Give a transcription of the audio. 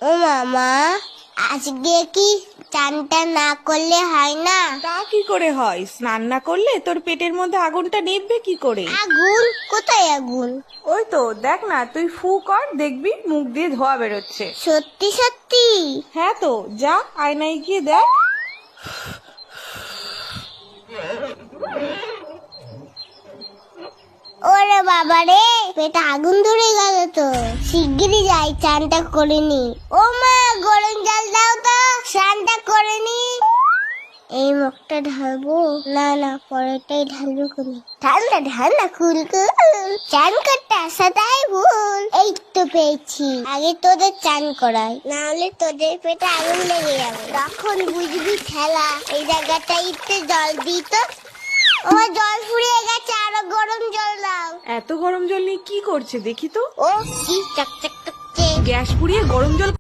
ও মামা, আজকে কি চানটা না করলে হয় না? তা কি করে হয়? স্নান না করলে তোর পেটের মধ্যে আগুনটা নিভবে কি করে? আগুন? কোথায় আগুন? ওই তো দেখ না, তুই ফু কর, দেখবি মুখ দিয়ে ধোয়া বেরোচ্ছে। সত্যি সত্যি? হ্যাঁ তো, যা আয়নায় গিয়ে দেখ। ওরে বাবা রে, পেটে আগুন ধরে গেল তো। শিগগিরই যাই, চানটা করে নি। ও মা, গরম জল দাও তো, স্নানটা করে নি। এই মুখটা ঢালবো না, না পরেরটাই ঢালবো। কোনে ঠান্ডা ঠান্ডা কুল কুল, চান করতে আসাটাই ভুল। এই তো পেয়েছি, আগে তোদের চান করাই, না হলে তোদের পেটে আগুন লেগে যাবে। তখন বুঝবি খেলা। এই জায়গাটা ইতে জল দিই তো। আমার জল ফুরিয়ে গেছে, আরো গরম জল দাও। এত গরম জল নিয়ে কি করছে দেখি তো। ও কি চকচক করছে। গ্যাস পুড়িয়ে গরম জল